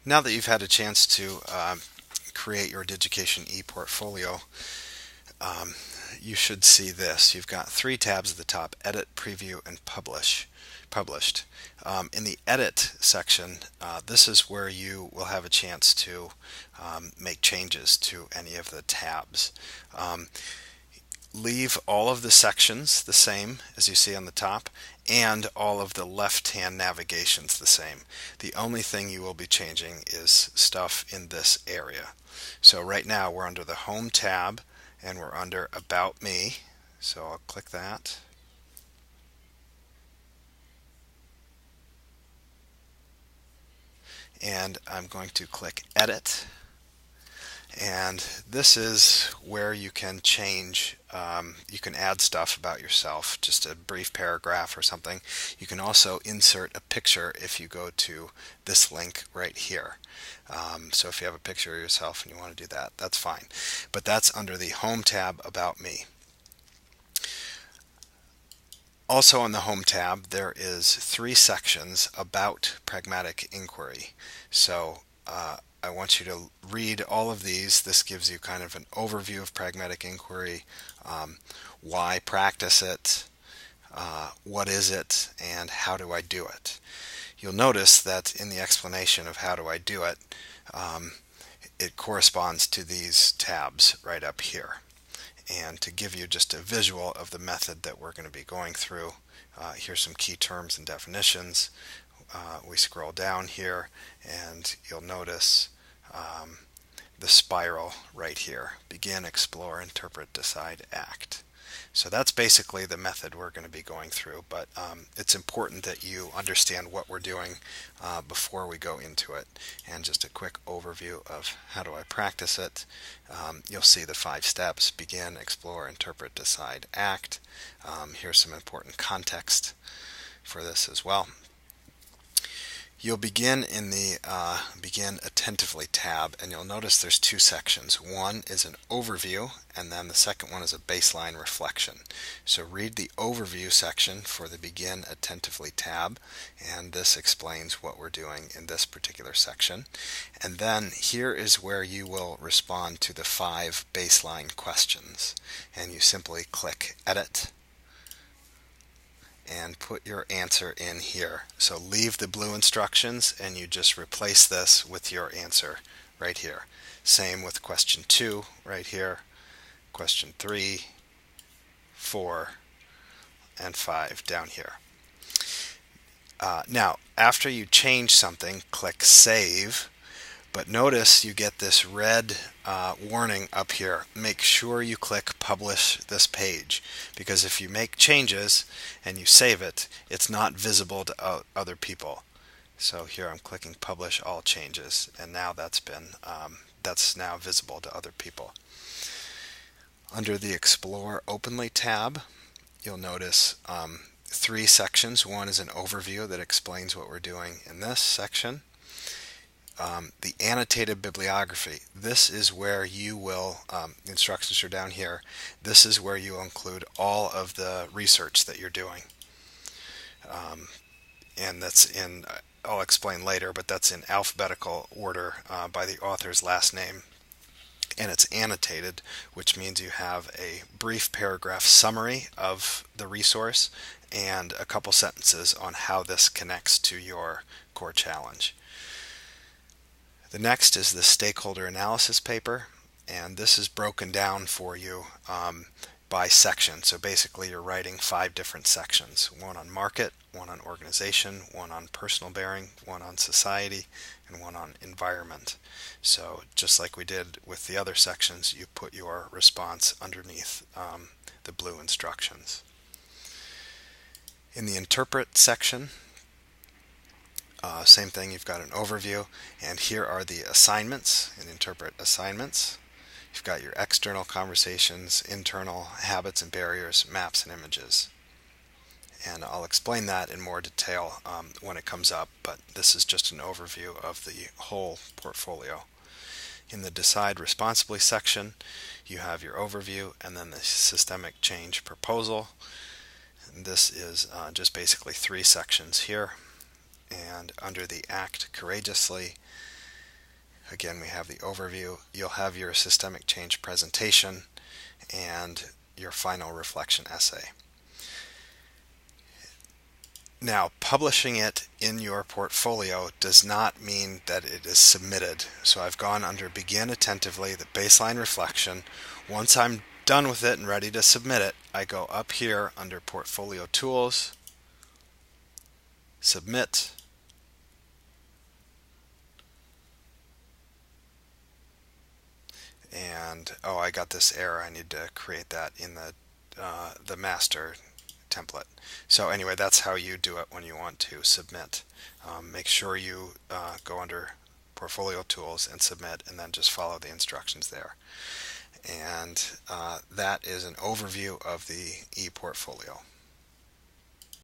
Now that you've had a chance to create your Digication ePortfolio, you should see this. You've got three tabs at the top: Edit, Preview, and Published. In the Edit section, this is where you will have a chance to make changes to any of the tabs. Leave all of the sections the same as you see on the top, and all of the left-hand navigations the same. The only thing you will be changing is stuff in this area. So right now we're under the Home tab and we're under About Me. So I'll click that. And I'm going to click Edit. And this is where you can change, you can add stuff about yourself, just a brief paragraph or something. You can also insert a picture if you go to this link right here. So if you have a picture of yourself and you want to do that, that's fine. But that's under the Home tab, About Me. Also on the Home tab, there is three sections about Pragmatic Inquiry. So I want you to read all of these. This gives you kind of an overview of Pragmatic Inquiry, why practice it, what is it, and how do I do it. You'll notice that in the explanation of how do I do it, it corresponds to these tabs right up here. And to give you just a visual of the method that we're going to be going through, here's some key terms and definitions. We scroll down here and you'll notice the spiral right here: begin, explore, interpret, decide, act. So that's basically the method we're going to be going through, but it's important that you understand what we're doing before we go into it. And just a quick overview of how do I practice it. You'll see the 5 steps: begin, explore, interpret, decide, act. Here's some important context for this as well. You'll begin in the Begin Attentively tab, and you'll notice there's 2 sections. One is an overview, and then the second one is a baseline reflection. So read the overview section for the Begin Attentively tab, and this explains what we're doing in this particular section. And then here is where you will respond to the 5 baseline questions, and you simply click Edit and put your answer in here. So leave the blue instructions and you just replace this with your answer right here. Same with question 2 right here, question 3, 4, and 5 down here. Now, after you change something, click Save. But notice you get this red warning up here. Make sure you click Publish this page, because if you make changes and you save it, it's not visible to other people. So here I'm clicking Publish All Changes, and now that's now visible to other people. Under the Explore Openly tab, you'll notice 3 sections. One is an overview that explains what we're doing in this section. The annotated bibliography. This is where you will, the instructions are down here, this is where you will include all of the research that you're doing. And that's in, I'll explain later, but that's in alphabetical order by the author's last name. And it's annotated, which means you have a brief paragraph summary of the resource and a couple sentences on how this connects to your core challenge. The next is the stakeholder analysis paper, and this is broken down for you by section. So basically you're writing 5 different sections: one on market, one on organization, one on personal bearing, one on society, and one on environment. So just like we did with the other sections, you put your response underneath the blue instructions. In the interpret section, same thing, you've got an overview, and here are the assignments and interpret assignments. You've got your external conversations, internal habits and barriers, maps and images. And I'll explain that in more detail when it comes up, but this is just an overview of the whole portfolio. In the Decide Responsibly section, you have your overview and then the systemic change proposal. And this is just basically 3 sections here. And under the Act Courageously, Again, we have the overview. You'll have your systemic change presentation and your final reflection essay. Now, publishing it in your portfolio does not mean that it is submitted. So I've gone under Begin Attentively, the baseline reflection. Once I'm done with it and ready to submit it, I go up here under Portfolio Tools, Submit, and I got this error. I need to create that in the master template. So anyway, that's how you do it when you want to submit. Make sure you go under Portfolio Tools and Submit, and then just follow the instructions there. And that is an overview of the ePortfolio.